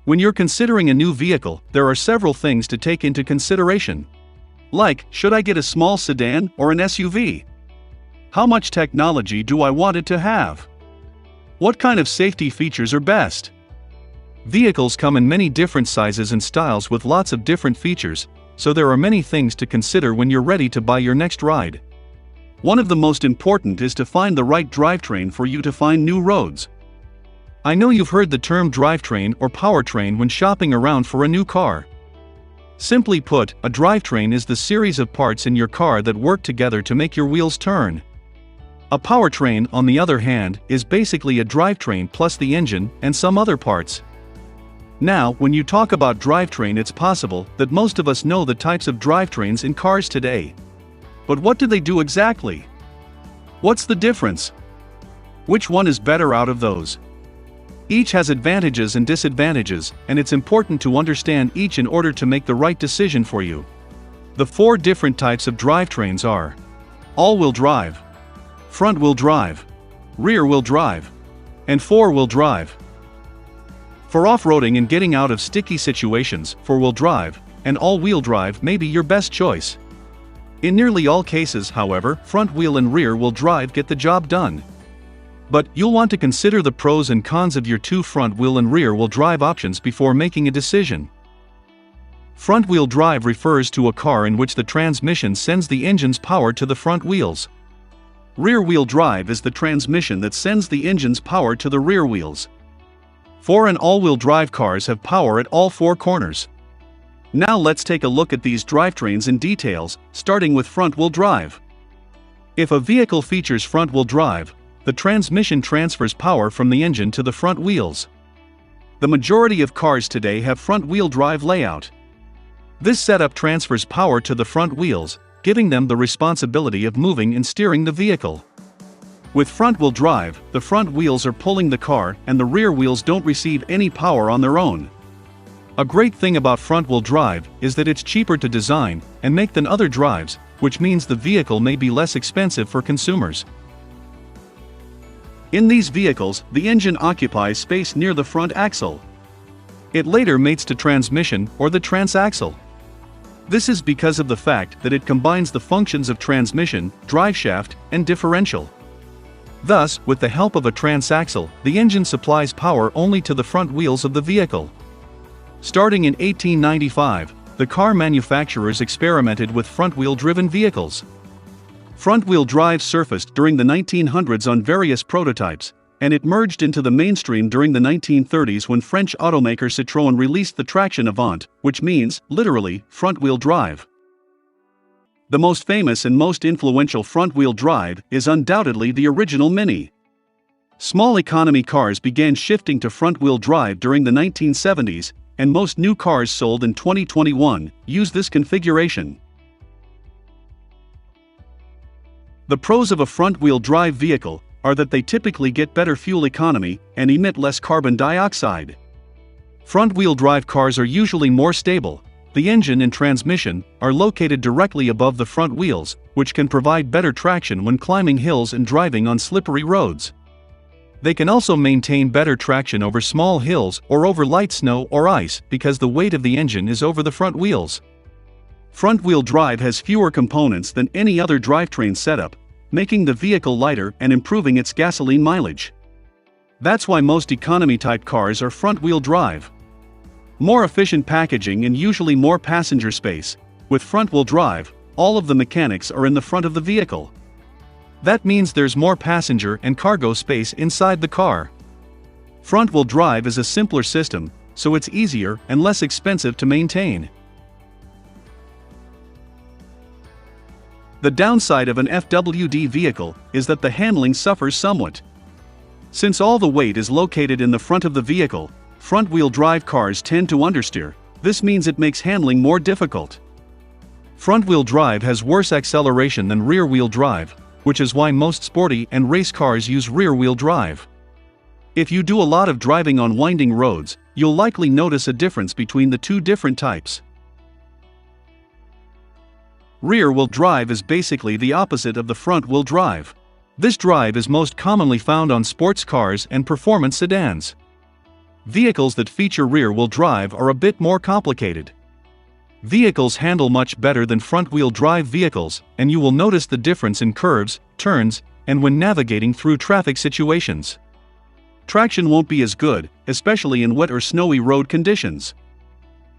When you're considering a new vehicle, there are several things to take into consideration. Like, should I get a small sedan or an SUV? How much technology do I want it to have? What kind of safety features are best? Vehicles come in many different sizes and styles with lots of different features, so there are many things to consider when you're ready to buy your next ride. One of the most important is to find the right drivetrain for you to find new roads. I know you've heard the term drivetrain or powertrain when shopping around for a new car. Simply put, a drivetrain is the series of parts in your car that work together to make your wheels turn. A powertrain, on the other hand, is basically a drivetrain plus the engine and some other parts. Now, when you talk about drivetrain, it's possible that most of us know the types of drivetrains in cars today. But what do they do exactly? What's the difference? Which one is better out of those? Each has advantages and disadvantages, and it's important to understand each in order to make the right decision for you. The 4 different types of drivetrains are all-wheel drive, front-wheel drive, rear-wheel drive, and 4-wheel drive. For off-roading and getting out of sticky situations, 4-wheel drive and all-wheel drive may be your best choice. In nearly all cases, however, front-wheel and rear-wheel drive get the job done. But you'll want to consider the pros and cons of your 2 front-wheel and rear-wheel drive options before making a decision. Front-wheel drive refers to a car in which the transmission sends the engine's power to the front wheels. Rear-wheel drive is the transmission that sends the engine's power to the rear wheels. 4 and all-wheel drive cars have power at all 4 corners. Now let's take a look at these drivetrains in details, starting with front-wheel drive. If a vehicle features front-wheel drive, the transmission transfers power from the engine to the front wheels. The majority of cars today have front-wheel drive layout. This setup transfers power to the front wheels, giving them the responsibility of moving and steering the vehicle. With front-wheel drive, the front wheels are pulling the car and the rear wheels don't receive any power on their own. A great thing about front-wheel drive is that it's cheaper to design and make than other drives, which means the vehicle may be less expensive for consumers. In these vehicles, the engine occupies space near the front axle. It later mates to transmission or the transaxle. This is because of the fact that it combines the functions of transmission, driveshaft, and differential. Thus, with the help of a transaxle, the engine supplies power only to the front wheels of the vehicle. Starting in 1895, the car manufacturers experimented with front-wheel driven vehicles. Front-wheel drive surfaced during the 1900s on various prototypes, and it merged into the mainstream during the 1930s when French automaker Citroën released the traction Avant, which means, literally, front-wheel drive. The most famous and most influential front-wheel drive is undoubtedly the original Mini. Small economy cars began shifting to front-wheel drive during the 1970s, and most new cars sold in 2021 use this configuration. The pros of a front-wheel drive vehicle are that they typically get better fuel economy and emit less carbon dioxide. Front-wheel drive cars are usually more stable. The engine and transmission are located directly above the front wheels, which can provide better traction when climbing hills and driving on slippery roads. They can also maintain better traction over small hills or over light snow or ice because the weight of the engine is over the front wheels. Front-wheel drive has fewer components than any other drivetrain setup, making the vehicle lighter and improving its gasoline mileage. That's why most economy-type cars are front-wheel drive. More efficient packaging and usually more passenger space. With front-wheel drive, all of the mechanics are in the front of the vehicle. That means there's more passenger and cargo space inside the car. Front-wheel drive is a simpler system, so it's easier and less expensive to maintain. The downside of an FWD vehicle is that the handling suffers somewhat. Since all the weight is located in the front of the vehicle, front-wheel drive cars tend to understeer. This means it makes handling more difficult. Front-wheel drive has worse acceleration than rear-wheel drive, which is why most sporty and race cars use rear-wheel drive. If you do a lot of driving on winding roads, you'll likely notice a difference between the 2 different types. Rear-wheel drive is basically the opposite of the front-wheel drive. This drive is most commonly found on sports cars and performance sedans. Vehicles that feature rear-wheel drive are a bit more complicated. Vehicles handle much better than front-wheel drive vehicles, and you will notice the difference in curves, turns, and when navigating through traffic situations. Traction won't be as good, especially in wet or snowy road conditions.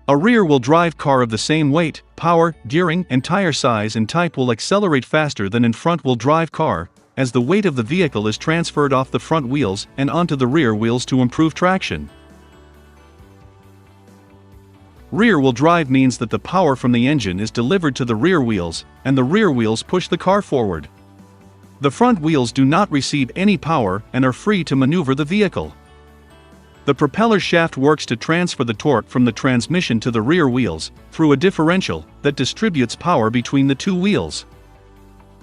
A rear-wheel drive car of the same weight, power, gearing, and tire size and type will accelerate faster than a front-wheel drive car, as the weight of the vehicle is transferred off the front wheels and onto the rear wheels to improve traction. Rear-wheel drive means that the power from the engine is delivered to the rear wheels, and the rear wheels push the car forward. The front wheels do not receive any power and are free to maneuver the vehicle. The propeller shaft works to transfer the torque from the transmission to the rear wheels, through a differential that distributes power between the two wheels.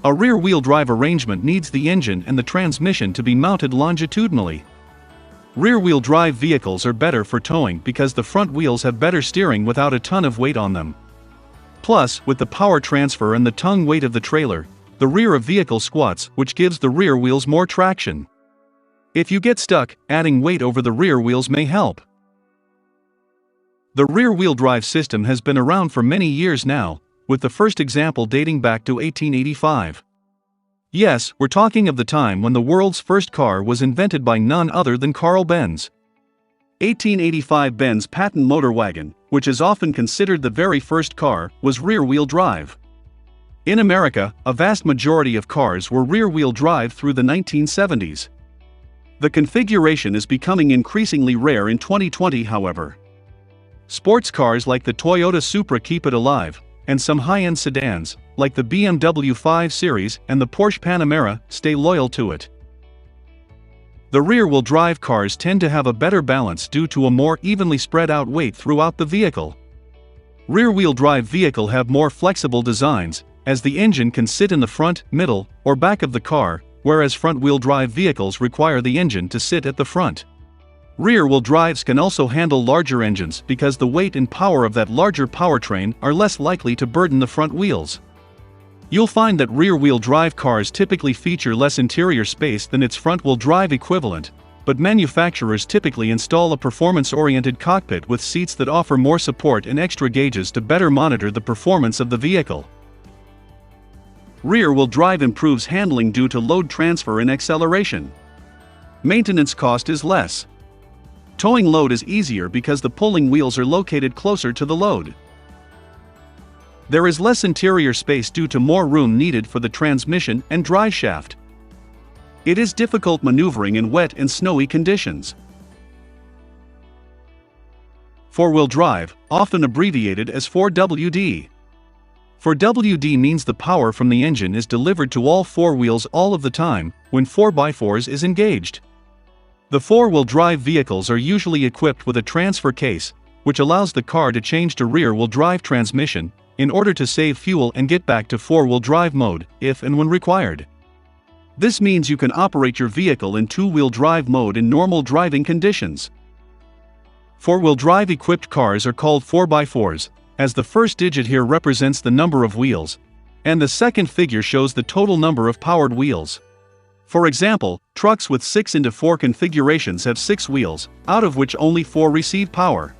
A rear-wheel drive arrangement needs the engine and the transmission to be mounted longitudinally. Rear-wheel drive vehicles are better for towing because the front wheels have better steering without a ton of weight on them. Plus, with the power transfer and the tongue weight of the trailer, the rear of vehicle squats, which gives the rear wheels more traction. If you get stuck, adding weight over the rear wheels may help. The rear-wheel drive system has been around for many years now, with the first example dating back to 1885. Yes, we're talking of the time when the world's first car was invented by none other than Carl Benz. 1885 Benz patent motor wagon, which is often considered the very first car, was rear-wheel drive. In America, a vast majority of cars were rear-wheel drive through the 1970s. The configuration is becoming increasingly rare in 2020, however. Sports cars like the Toyota Supra keep it alive, and some high-end sedans, like the BMW 5 Series and the Porsche Panamera, stay loyal to it. The rear-wheel drive cars tend to have a better balance due to a more evenly spread out weight throughout the vehicle. Rear-wheel drive vehicles have more flexible designs, as the engine can sit in the front, middle, or back of the car, whereas front-wheel drive vehicles require the engine to sit at the front. Rear-wheel drives can also handle larger engines because the weight and power of that larger powertrain are less likely to burden the front wheels. You'll find that rear-wheel drive cars typically feature less interior space than its front-wheel drive equivalent, but manufacturers typically install a performance-oriented cockpit with seats that offer more support and extra gauges to better monitor the performance of the vehicle. Rear-wheel drive improves handling due to load transfer and acceleration. Maintenance cost is less. Towing load is easier because the pulling wheels are located closer to the load. There is less interior space due to more room needed for the transmission and drive shaft. It is difficult maneuvering in wet and snowy conditions. Four-wheel drive, often abbreviated as 4WD. 4WD means the power from the engine is delivered to all four wheels all of the time when 4x4s is engaged. The four-wheel drive vehicles are usually equipped with a transfer case, which allows the car to change to rear-wheel drive transmission, in order to save fuel and get back to four-wheel drive mode, if and when required. This means you can operate your vehicle in two-wheel drive mode in normal driving conditions. Four-wheel drive equipped cars are called 4x4s, as the first digit here represents the number of wheels, and the second figure shows the total number of powered wheels. For example, trucks with 6x4 configurations have 6 wheels, out of which only 4 receive power.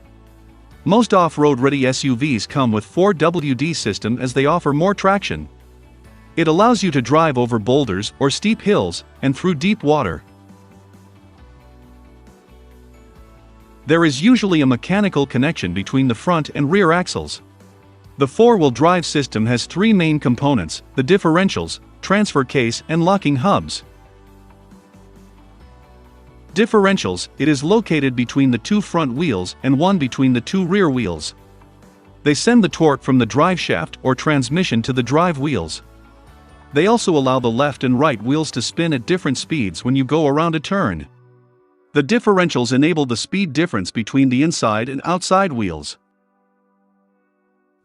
Most off-road ready SUVs come with 4WD system as they offer more traction. It allows you to drive over boulders or steep hills, and through deep water. There is usually a mechanical connection between the front and rear axles. The four-wheel drive system has 3 main components: the differentials, transfer case, and locking hubs. Differentials, it is located between the 2 front wheels and one between the 2 rear wheels. They send the torque from the drive shaft or transmission to the drive wheels. They also allow the left and right wheels to spin at different speeds when you go around a turn. The differentials enable the speed difference between the inside and outside wheels.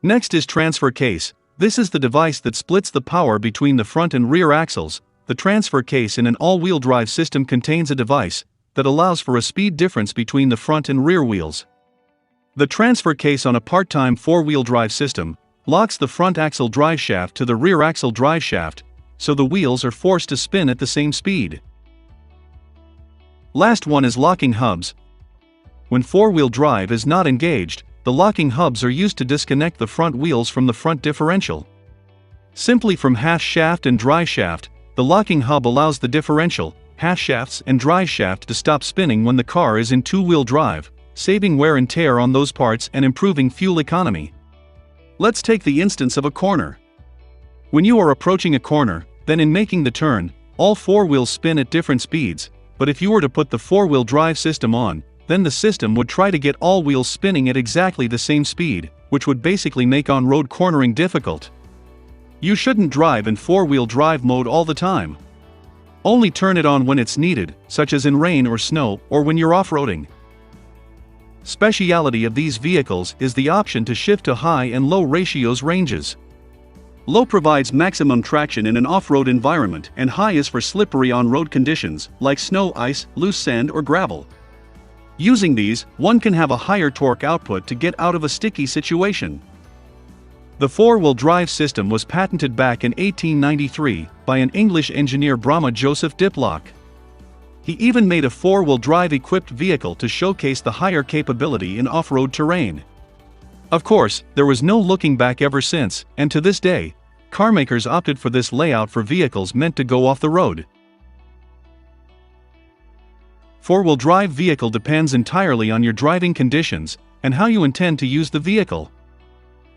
Next is transfer case. This is the device that splits the power between the front and rear axles. The transfer case in an all-wheel drive system contains a device that allows for a speed difference between the front and rear wheels. The transfer case on a part-time 4-wheel drive system locks the front axle drive shaft to the rear axle drive shaft, so the wheels are forced to spin at the same speed. Last one is locking hubs. when four-wheel drive is not engaged, the locking hubs are used to disconnect the front wheels from the front differential. Simply from half shaft and drive shaft, the locking hub allows the differential, half shafts and drive shaft to stop spinning when the car is in two-wheel drive, saving wear and tear on those parts and improving fuel economy. Let's take the instance of a corner. When you are approaching a corner, then in making the turn, all four wheels spin at different speeds, but if you were to put the four-wheel drive system on, then the system would try to get all wheels spinning at exactly the same speed, which would basically make on-road cornering difficult. You shouldn't drive in four-wheel drive mode all the time. Only turn it on when it's needed, such as in rain or snow, or when you're off-roading. Speciality of these vehicles is the option to shift to high and low ratios ranges. Low provides maximum traction in an off-road environment, and high is for slippery on-road conditions, like snow, ice, loose sand or gravel. Using these, one can have a higher torque output to get out of a sticky situation. The four-wheel drive system was patented back in 1893 by an English engineer, Brahma Joseph Diplock. He even made a four-wheel drive equipped vehicle to showcase the higher capability in off-road terrain. Of course, there was no looking back ever since, and to this day, carmakers opted for this layout for vehicles meant to go off the road. Four-wheel drive vehicle depends entirely on your driving conditions and how you intend to use the vehicle.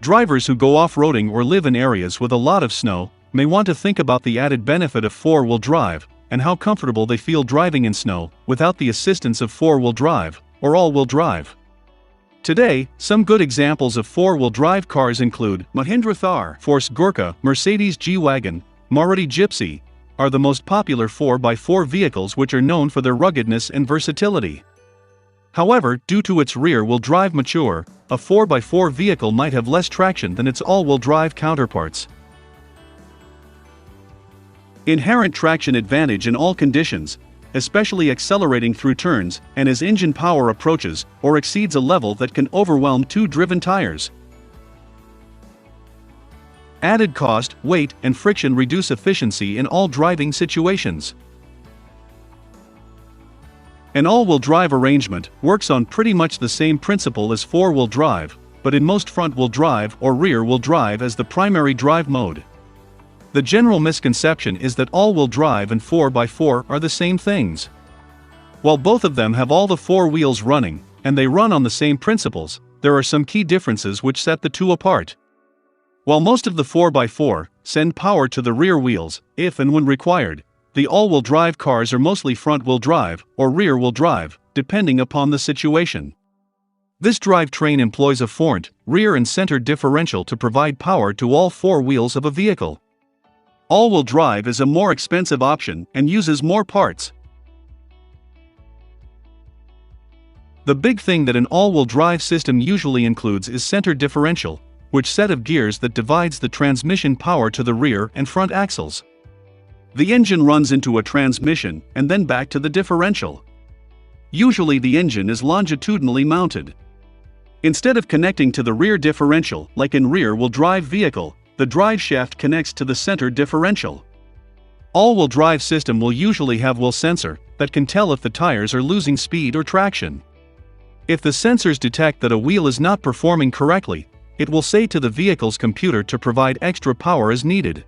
Drivers who go off-roading or live in areas with a lot of snow may want to think about the added benefit of four-wheel drive and how comfortable they feel driving in snow without the assistance of four-wheel drive or all-wheel drive. Today, some good examples of four-wheel drive cars include Mahindra Thar, Force Gurkha, Mercedes G-Wagon, Maruti Gypsy, are the most popular 4x4 vehicles which are known for their ruggedness and versatility. However, due to its rear-wheel drive mature, a 4x4 vehicle might have less traction than its all-wheel drive counterparts. Inherent traction advantage in all conditions, especially accelerating through turns and as engine power approaches or exceeds a level that can overwhelm two driven tires. Added cost, weight, and friction reduce efficiency in all driving situations. An all-wheel drive arrangement works on pretty much the same principle as four-wheel drive, but in most front-wheel drive or rear-wheel drive as the primary drive mode. The general misconception is that all-wheel drive and 4x4 are the same things. While both of them have all the four wheels running, and they run on the same principles, there are some key differences which set the two apart. While most of the 4x4 send power to the rear wheels, if and when required, the all-wheel drive cars are mostly front-wheel drive or rear-wheel drive, depending upon the situation. This drivetrain employs a front, rear and center differential to provide power to all four wheels of a vehicle. All-wheel drive is a more expensive option and uses more parts. The big thing that an all-wheel drive system usually includes is center differential, which set of gears that divides the transmission power to the rear and front axles. The engine runs into a transmission and then back to the differential. Usually the engine is longitudinally mounted. Instead of connecting to the rear differential like in rear-wheel drive vehicle, the drive shaft connects to the center differential. All-wheel drive system will usually have wheel sensor that can tell if the tires are losing speed or traction. If the sensors detect that a wheel is not performing correctly, it will say to the vehicle's computer to provide extra power as needed.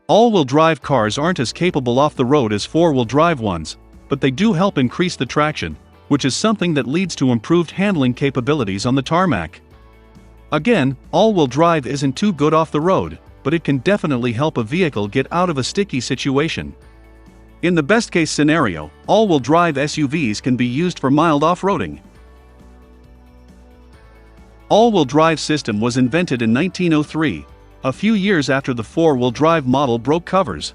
All-wheel drive cars aren't as capable off the road as four-wheel drive ones, but they do help increase the traction, which is something that leads to improved handling capabilities on the tarmac. Again, all-wheel drive isn't too good off the road, but it can definitely help a vehicle get out of a sticky situation. In the best-case scenario, all-wheel drive SUVs can be used for mild off-roading. All-wheel drive system was invented in 1903, a few years after the four-wheel drive model broke covers.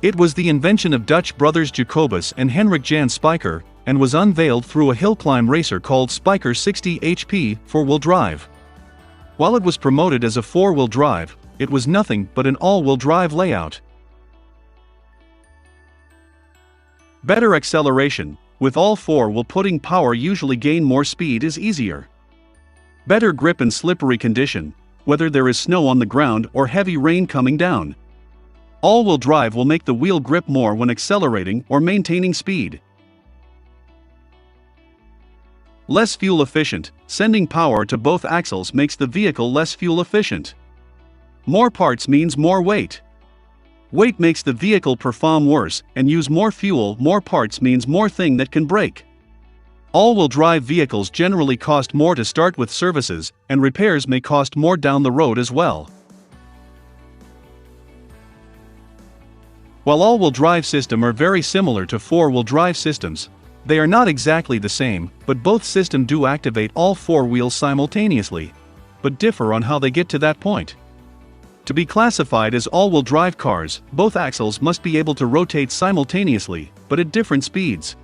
It was the invention of Dutch brothers Jacobus and Henrik Jan Spijker, and was unveiled through a hill climb racer called Spijker 60 HP four-wheel drive. While it was promoted as a four-wheel drive, it was nothing but an all-wheel drive layout. Better acceleration, with all four-wheel putting power usually gain more speed is easier. Better grip in slippery condition, whether there is snow on the ground or heavy rain coming down. All-wheel drive will make the wheel grip more when accelerating or maintaining speed. Less fuel efficient. Sending power to both axles makes the vehicle less fuel efficient. More parts means more weight. Weight makes the vehicle perform worse, and use more fuel. More parts means more thing that can break. All-wheel drive vehicles generally cost more to start with services, and repairs may cost more down the road as well. While all-wheel drive systems are very similar to four-wheel drive systems, they are not exactly the same, but both systems do activate all four wheels simultaneously, but differ on how they get to that point. To be classified as all-wheel drive cars, both axles must be able to rotate simultaneously, but at different speeds.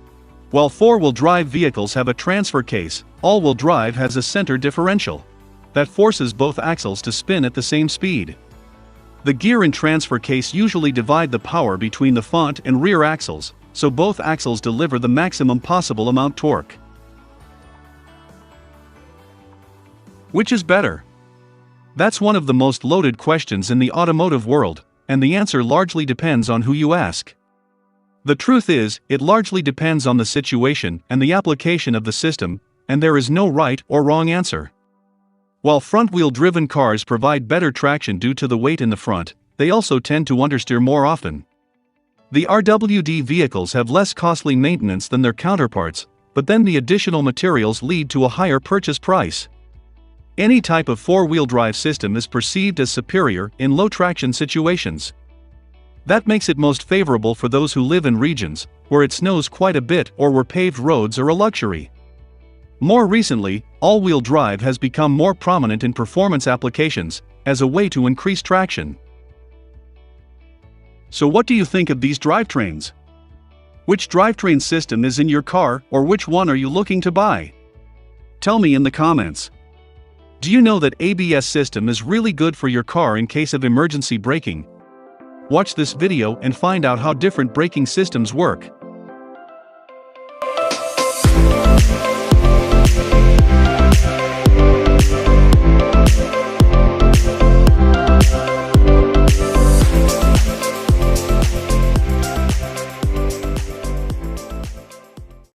While four-wheel drive vehicles have a transfer case, all-wheel drive has a center differential that forces both axles to spin at the same speed. The gear and transfer case usually divide the power between the front and rear axles, so both axles deliver the maximum possible amount torque. Which is better? That's one of the most loaded questions in the automotive world, and the answer largely depends on who you ask. The truth is, it largely depends on the situation and the application of the system, and there is no right or wrong answer. While front-wheel driven cars provide better traction due to the weight in the front, they also tend to understeer more often. The RWD vehicles have less costly maintenance than their counterparts, but then the additional materials lead to a higher purchase price. Any type of four-wheel drive system is perceived as superior in low-traction situations. That makes it most favorable for those who live in regions where it snows quite a bit or where paved roads are a luxury. More recently, all-wheel drive has become more prominent in performance applications as a way to increase traction. So what do you think of these drivetrains? Which drivetrain system is in your car, or which one are you looking to buy? Tell me in the comments. Do you know that ABS system is really good for your car in case of emergency braking? Watch this video and find out how different braking systems work.